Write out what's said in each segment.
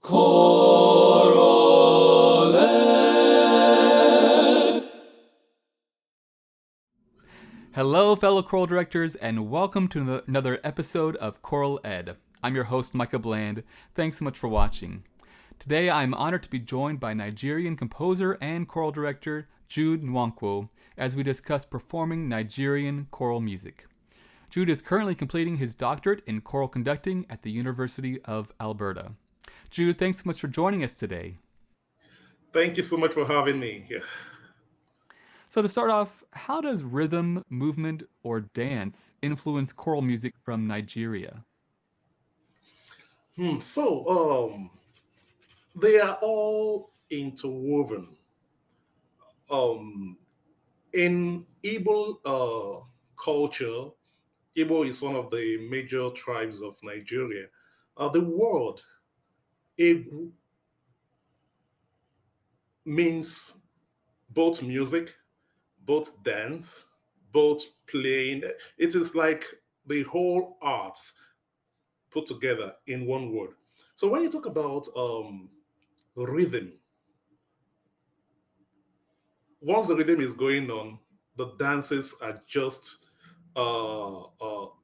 ChoralEd. Hello, fellow choral directors, and welcome to another episode of Choral Ed. I'm your host, Micah Bland. Thanks so much for watching. Today, I'm honored to be joined by Nigerian composer and choral director Jude Nwankwo as we discuss performing Nigerian choral music. Jude is currently completing his doctorate in choral conducting at the University of Alberta. Jude, thanks so much for joining us today. Thank you so much for having me here. So, to start off, how does rhythm, movement, or dance influence choral music from Nigeria? They are all interwoven. Um, in Igbo culture, Igbo is one of the major tribes of Nigeria. The word Igbo means both music, both dance, both playing. It is like the whole arts put together in one word. So when you talk about rhythm, once the rhythm is going on, the dances are just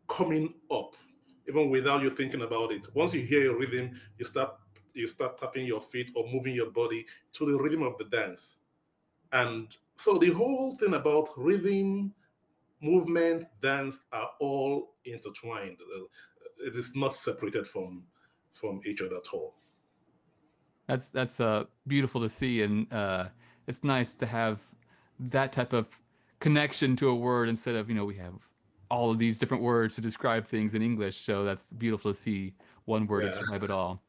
coming up, even without you thinking about it. Once you hear a rhythm, you start tapping your feet or moving your body to the rhythm of the dance. And so the whole thing about rhythm, movement, dance are all intertwined. It is not separated from each other at all. That's beautiful to see, and it's nice to have that type of connection to a word instead of we have all of these different words to describe things in English. So that's beautiful to see one word to Yeah. describe it all.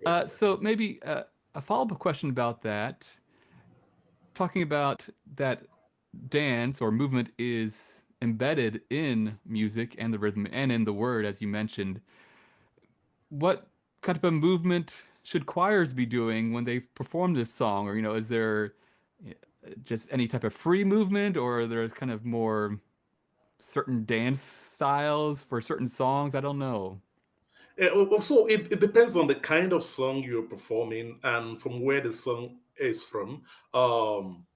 Yes. So maybe a follow-up question about that, talking about that dance or movement is embedded in music and the rhythm and in the word, as you mentioned. What kind of a movement should choirs be doing when they perform this song? Or, is there just any type of free movement, or are there kind of more certain dance styles for certain songs? I don't know. Also, it depends on the kind of song you're performing and from where the song is from. Um,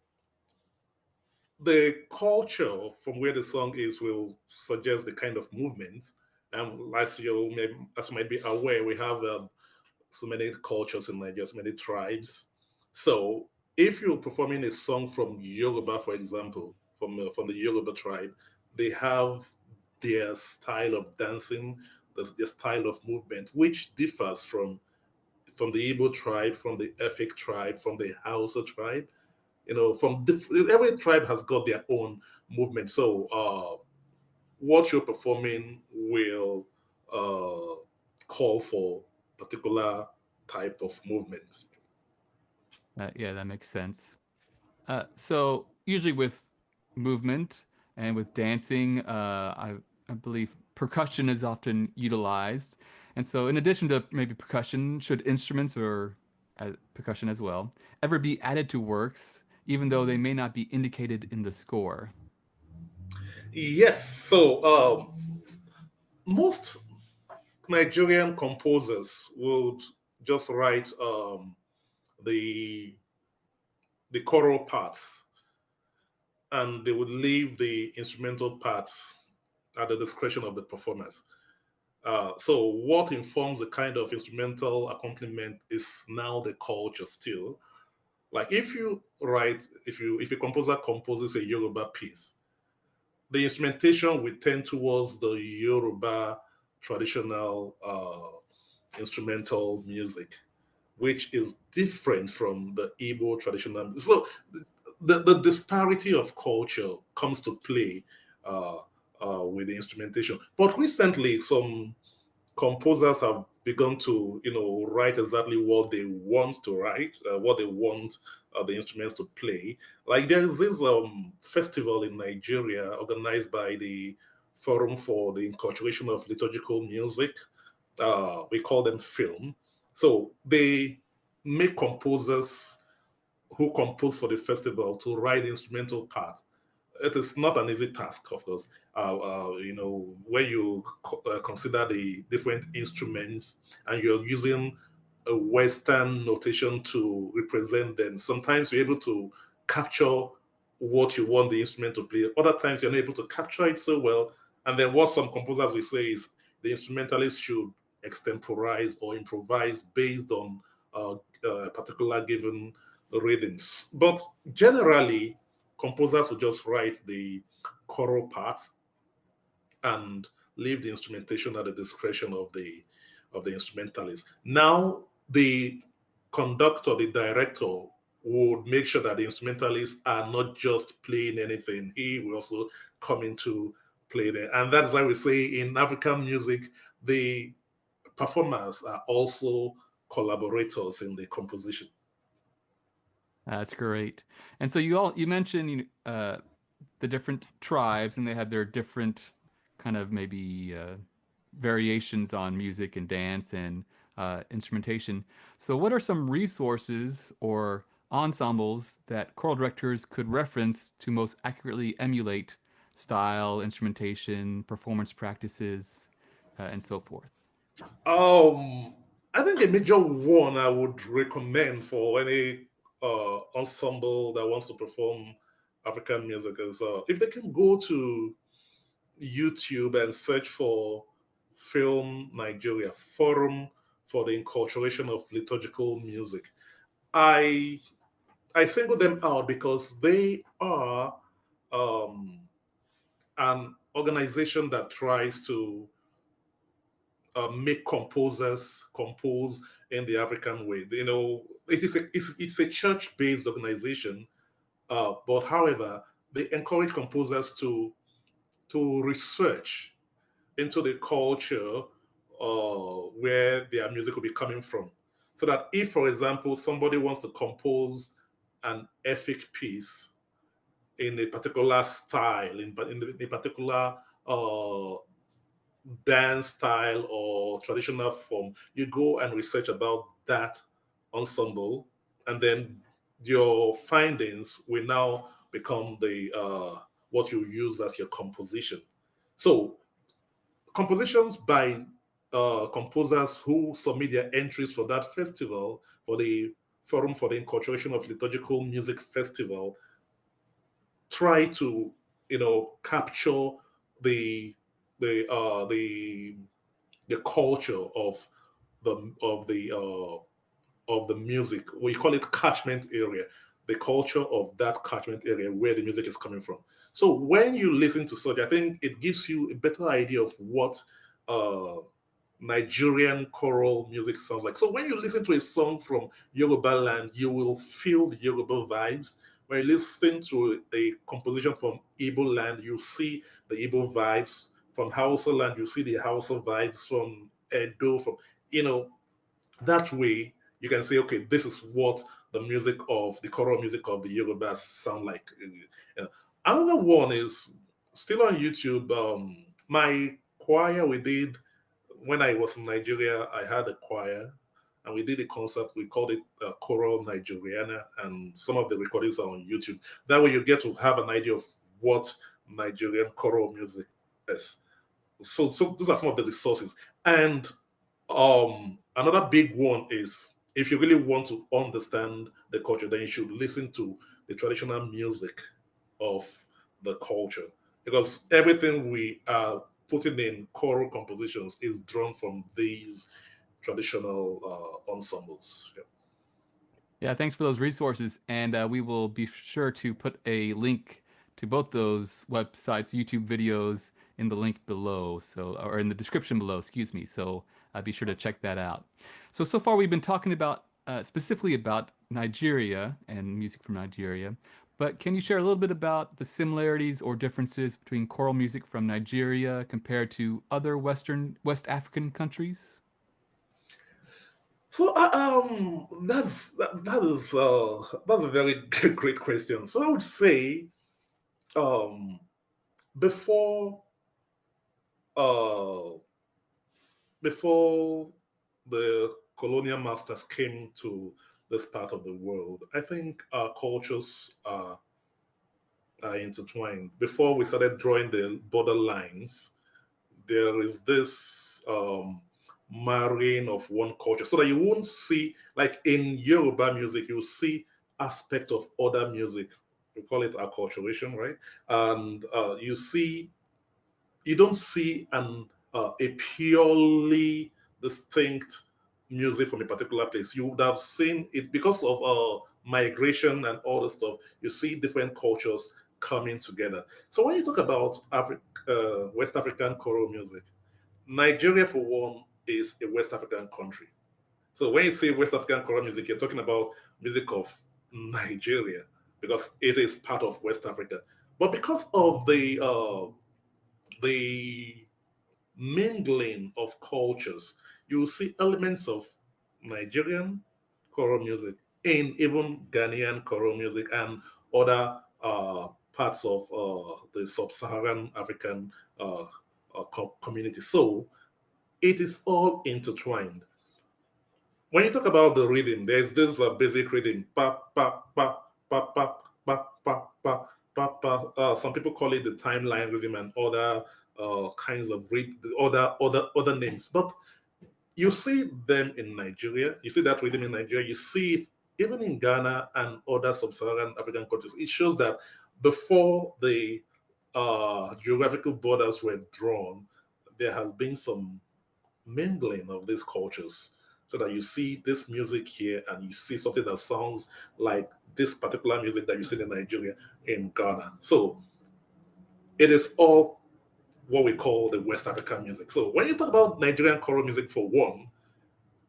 the culture from where the song is will suggest the kind of movement. And as you might be aware, we have so many cultures in Nigeria, so many tribes. So if you're performing a song from Yoruba, for example, from the Yoruba tribe, they have their style of dancing, their style of movement, which differs from the Igbo tribe, from the Efik tribe, from the Hausa tribe. Every tribe has got their own movement. So what you're performing will call for particular type of movement. Yeah, that makes sense. So usually with movement and with dancing, I believe percussion is often utilized. And so, in addition to maybe percussion, should instruments or percussion as well ever be added to works, even though they may not be indicated in the score? Yes. So most Nigerian composers would just write the the choral parts, and they would leave the instrumental parts at the discretion of the performers. So what informs the kind of instrumental accompaniment is now the culture still. Like if a composer composes a Yoruba piece, the instrumentation will tend towards the Yoruba traditional instrumental music, which is different from the Igbo traditional. So the disparity of culture comes to play uh, with the instrumentation. But recently, some composers have begun to write exactly what they want to write, what they want the instruments to play. Like there is this festival in Nigeria organized by the Forum for the Inculturation of Liturgical Music. We call them film. So they make composers who compose for the festival to write the instrumental part. It is not an easy task, of course. When you consider the different instruments and you're using a Western notation to represent them. Sometimes you're able to capture what you want the instrument to play. Other times you're not able to capture it so well. And then what some composers will say is the instrumentalist should extemporize or improvise based on particular given rhythms. But generally, composers will just write the choral part and leave the instrumentation at the discretion of the instrumentalist. Now the conductor, the director would make sure that the instrumentalists are not just playing anything. He will also come into play there. And that's why we say in African music, the performers are also collaborators in the composition. That's great. And so you mentioned the different tribes, and they had their different kind of maybe variations on music and dance and instrumentation. So, what are some resources or ensembles that choral directors could reference to most accurately emulate style, instrumentation, performance practices, and so forth? Um, I think a major one I would recommend for any ensemble that wants to perform African music is if they can go to YouTube and search for Film Nigeria Forum for the Inculturation of Liturgical Music. I I single them out because they are um, an organization that tries to make composers compose in the African way. You know, it's a church-based organization, but however, they encourage composers to research into the culture where their music will be coming from. So that if, for example, somebody wants to compose an epic piece in a particular style, in a particular uh, dance style or traditional form, you go and research about that ensemble, and then your findings will now become the what you use as your composition. So compositions by composers who submit their entries for that festival, for the Forum for the Inculturation of Liturgical Music Festival, try to capture the the uh, the the culture of the music. We call it catchment area. The culture of that catchment area where the music is coming from. So when you listen to such, I think it gives you a better idea of what uh, Nigerian choral music sounds like. So when you listen to a song from Yoruba land, you will feel the Yoruba vibes. When you listen to a composition from Igbo land, you see the Igbo vibes. From Hausa land, you see the Hausa vibes. From Edo, from you know that way you can say, okay, this is what the music of the choral music of the Yorubas sound like. Another one is still on YouTube. My choir we did when I was in Nigeria. I had a choir, and we did a concert. We called it Choral Nigeriana, and some of the recordings are on YouTube. That way, you get to have an idea of what Nigerian choral music is. So those are some of the resources. And another big one is if you really want to understand the culture, then you should listen to the traditional music of the culture, because everything we are putting in choral compositions is drawn from these traditional ensembles. Yeah. Yeah, thanks for those resources. And we will be sure to put a link to both those websites, YouTube videos, in the link below. So, or in the description below, excuse me. So be sure to check that out. So far we've been talking about specifically about Nigeria and music from Nigeria. But can you share a little bit about the similarities or differences between choral music from Nigeria compared to other West African countries? So that's a very great question. So I would say um, before uh, before the colonial masters came to this part of the world, I think our cultures are intertwined. Before we started drawing the border lines, there is this marrying of one culture, so that you won't see, like in Yoruba music, you see aspects of other music. We call it acculturation, right? And you don't see a purely distinct music from a particular place. You would have seen it because of migration and all the stuff. You see different cultures coming together. So when you talk about West African choral music, Nigeria, for one, is a West African country. So when you say West African choral music, you're talking about music of Nigeria because it is part of West Africa. But because of the mingling of cultures, you will see elements of Nigerian choral music in even Ghanaian choral music and other parts of the sub-Saharan African community. So it is all intertwined. When you talk about the rhythm, there's this basic rhythm, pa pa pa pa pa pa pa pa pa pa. Some people call it the timeline rhythm and other kinds of other names. But you see them in Nigeria. You see that rhythm in Nigeria. You see it even in Ghana and other sub-Saharan African countries. It shows that before the geographical borders were drawn, there has been some mingling of these cultures, so that you see this music here and you see something that sounds like this particular music that you see in Nigeria, in Ghana. So it is all what we call the West African music. So when you talk about Nigerian choral music, for one,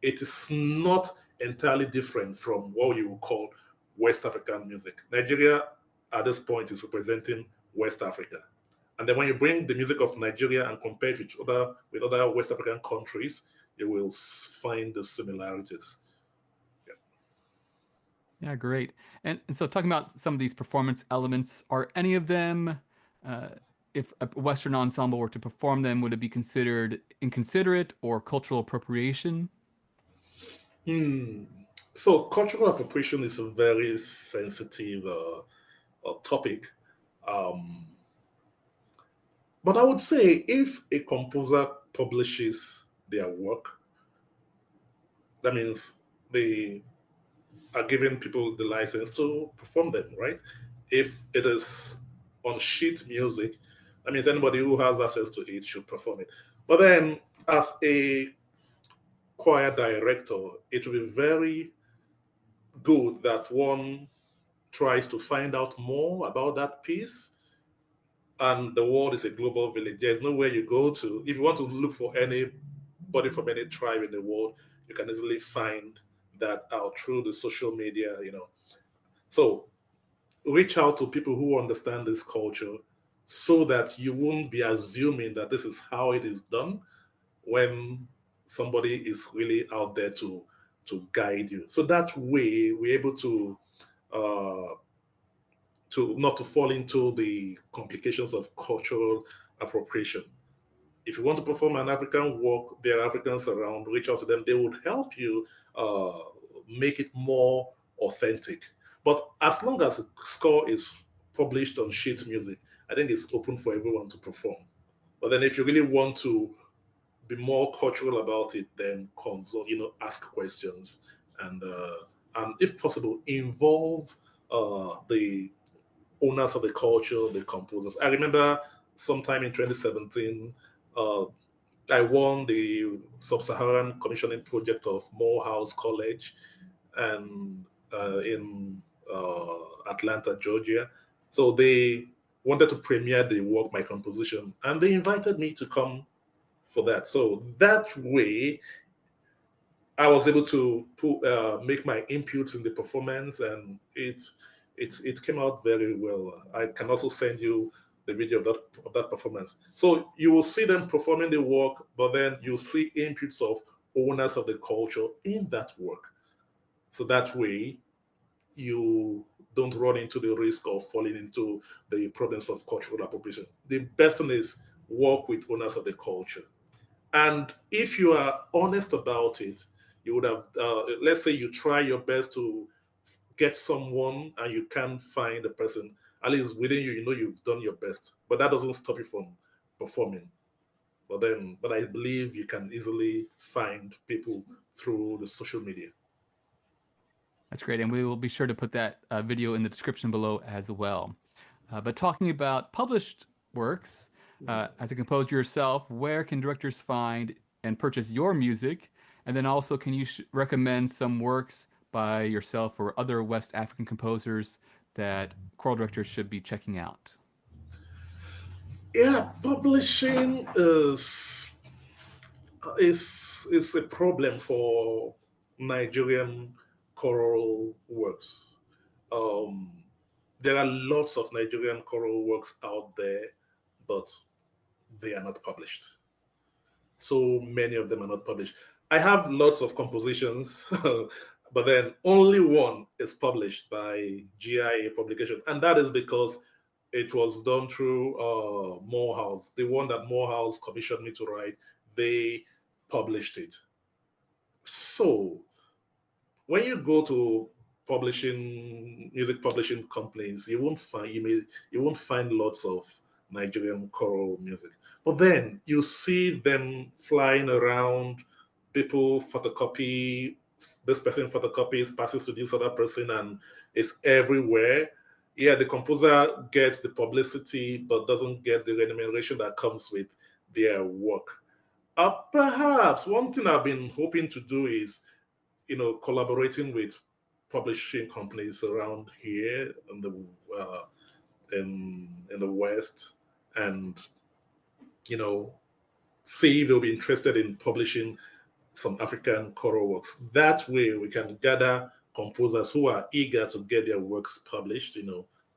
it is not entirely different from what you would call West African music. Nigeria at this point is representing West Africa. And then when you bring the music of Nigeria and compare it with other West African countries, you will find the similarities. Yeah. Yeah, great. And so talking about some of these performance elements, are any of them, uh, if a Western ensemble were to perform them, would it be considered inconsiderate or cultural appropriation? Hmm. So cultural appropriation is a very sensitive topic. Um, but I would say if a composer publishes their work, that means they are giving people the license to perform them, right? If it is on sheet music, that means anybody who has access to it should perform it. But then, as a choir director, it will be very good that one tries to find out more about that piece. And the world is a global village. There's nowhere you go to. If you want to look for anybody from any tribe in the world, you can easily find that out through the social media. So reach out to people who understand this culture so that you won't be assuming that this is how it is done when somebody is really out there to guide you. So that way we're able uh, to not to fall into the complications of cultural appropriation. If you want to perform an African work, there are Africans around, reach out to them. They would help you uh, make it more authentic. But as long as the score is published on sheet music, I think it's open for everyone to perform. But then if you really want to be more cultural about it, then consult, ask questions and if possible, involve the owners of the culture, the composers. I remember sometime in 2017, uh, I won the Sub-Saharan Commissioning Project of Morehouse College and in Atlanta, Georgia. So they wanted to premiere the work, my composition, and they invited me to come for that. So that way, I was able to make my inputs in the performance, and it came out very well. I can also send you the video of that performance. So you will see them performing the work, but then you see inputs of owners of the culture in that work. So that way, you don't run into the risk of falling into the problems of cultural appropriation. The best thing is work with owners of the culture. And if you are honest about it, you would have, let's say you try your best to get someone and you can't find the person, at least within you, you know you've done your best. But that doesn't stop you from performing. but I believe you can easily find people through the social media. That's great. And we will be sure to put that video in the description below as well. But talking about published works, as a composer yourself, where can directors find and purchase your music? And then also, can you recommend some works by yourself or other West African composers that choral directors should be checking out? Yeah, publishing is a problem for Nigerian choral works. Um, there are lots of Nigerian choral works out there, but they are not published. So many of them are not published. I have lots of compositions, but then only one is published by GIA publication, and that is because it was done through Morehouse. The one that Morehouse commissioned me to write, they published it. So when you go to publishing music publishing companies, you won't find lots of Nigerian choral music. But then you see them flying around, people photocopy, this person photocopies, passes to this other person, and it's everywhere. Yeah, the composer gets the publicity but doesn't get the remuneration that comes with their work. Perhaps one thing I've been hoping to do is, collaborating with publishing companies around here in the uh, in the West, and you know, see if they'll be interested in publishing some African choral works. That way, we can gather composers who are eager to get their works published,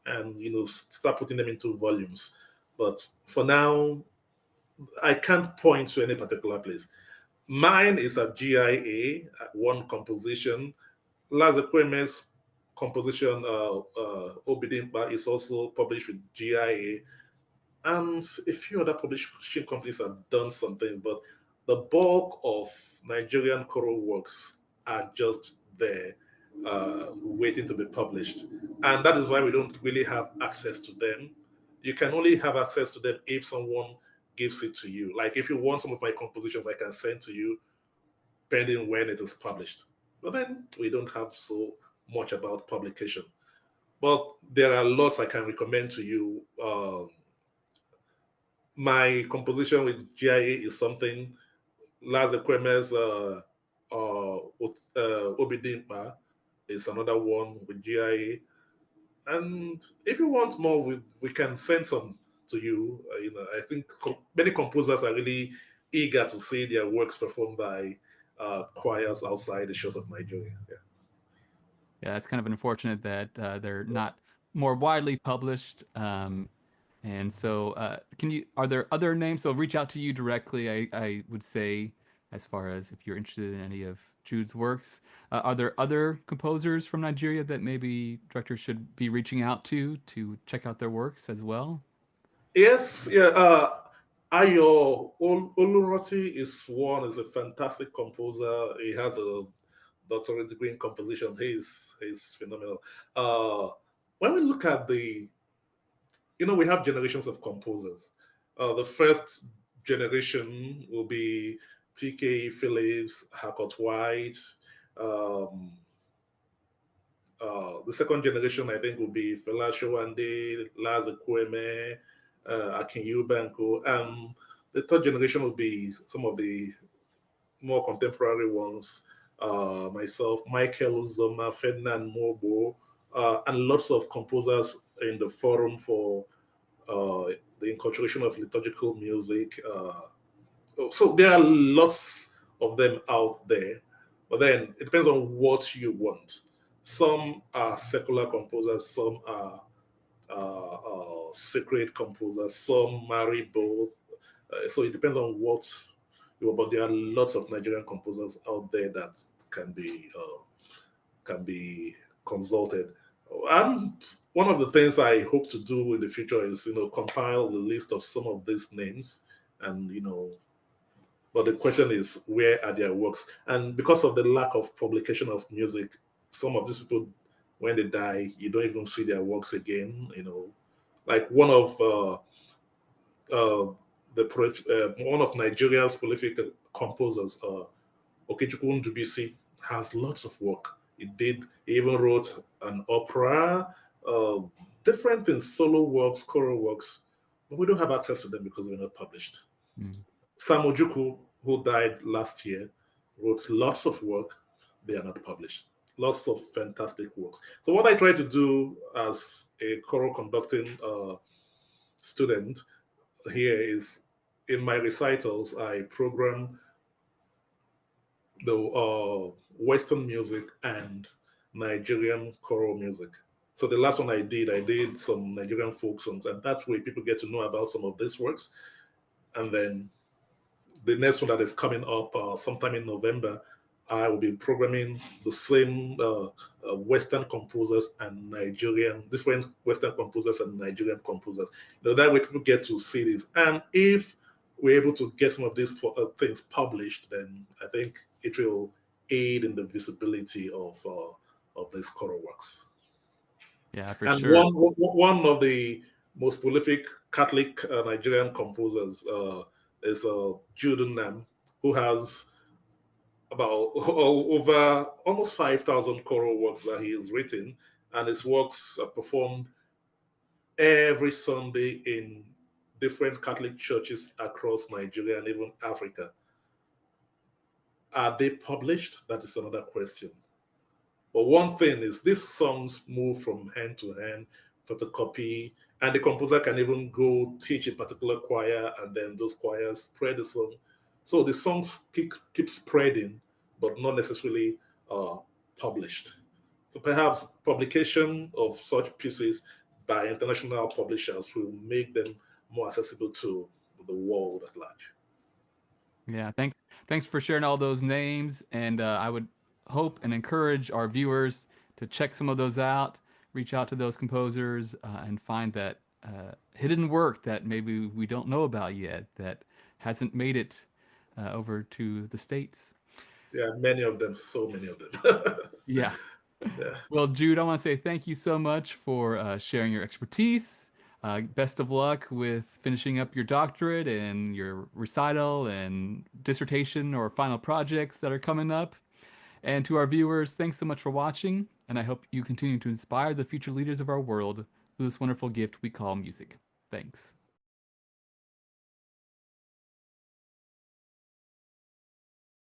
and start putting them into volumes. But for now, I can't point to any particular place. Mine is at GIA, one composition. Lazakweme's composition, Obidimpa, is also published with GIA, and a few other publishing companies have done some things, but the bulk of Nigerian choral works are just there, waiting to be published. And that is why we don't really have access to them. You can only have access to them if someone gives it to you. Like if you want some of my compositions, I can send to you pending when it is published. But then we don't have so much about publication. But there are lots I can recommend to you. My composition with GIA is something. Laz Ekweme's Obidimpa is another one with GIA. And if you want more, we can send some to you. I think many composers are really eager to see their works performed by choirs outside the shores of Nigeria. Yeah. Yeah, it's kind of unfortunate that they're not more widely published. And so, are there other names? So reach out to you directly, I would say, as far as if you're interested in any of Jude's works. Are there other composers from Nigeria that maybe directors should be reaching out to check out their works as well? Yes, yeah. Ayo Oluroti is a fantastic composer. He has a doctorate degree in composition. He's phenomenal. When we look at we have generations of composers. The first generation will be T.K. Phillips, Harcourt White. Um, the second generation, I think, will be Fela Showande, Laz Ekweme, Akin Eubanko. The third generation will be some of the more contemporary ones. Myself, Michael Uzoma, Ferdinand Mobo, and lots of composers in the forum for the inculturation of liturgical music. So there are lots of them out there, but then it depends on what you want. Some are secular composers, some are sacred composers, some marry both. So it depends on what you want. But there are lots of Nigerian composers out there that can be consulted. And one of the things I hope to do in the future is, compile the list of some of these names, and but the question is, where are their works? And because of the lack of publication of music, some of these people, when they die, you don't even see their works again. Like one of uh, one of Nigeria's prolific composers, Okechukwu Ndubisi, has lots of work. He even wrote an opera, uh, different things, solo works, choral works, but we don't have access to them because they're not published. Mm. Sam Ojukwu, who died last year, wrote lots of work. They are not published. Lots of fantastic works. So what I try to do as a choral conducting student here is in my recitals, I program the Western music and Nigerian choral music. So the last one I did some Nigerian folk songs, and that way people get to know about some of these works. And then the next one that is coming up sometime in November, I will be programming the same Western composers and different Western composers and Nigerian composers. That way people get to see this. And if we're able to get some of these things published, then I think it will aid in the visibility of these choral works. Yeah, for And sure. one of the most prolific Catholic Nigerian composers is Jude Nwankwo, who has about over almost 5,000 choral works that he has written, and his works are performed every Sunday in different Catholic churches across Nigeria and even Africa. Are they published? That is another question. But one thing is, these songs move from hand to hand, photocopy, and the composer can even go teach a particular choir, and then those choirs spread the song. So the songs keep spreading, but not necessarily uh, published. So perhaps publication of such pieces by international publishers will make them more accessible to the world at large. Yeah, thanks for sharing all those names, and I would hope and encourage our viewers to check some of those out, reach out to those composers, and find that hidden work that maybe we don't know about yet that hasn't made it over to the States. There are many of them, so many of them. Yeah. Yeah. Well, Jude, I want to say thank you so much for sharing your expertise. Best of luck with finishing up your doctorate and your recital and dissertation or final projects that are coming up. And to our viewers, thanks so much for watching, and I hope you continue to inspire the future leaders of our world through this wonderful gift we call music. Thanks.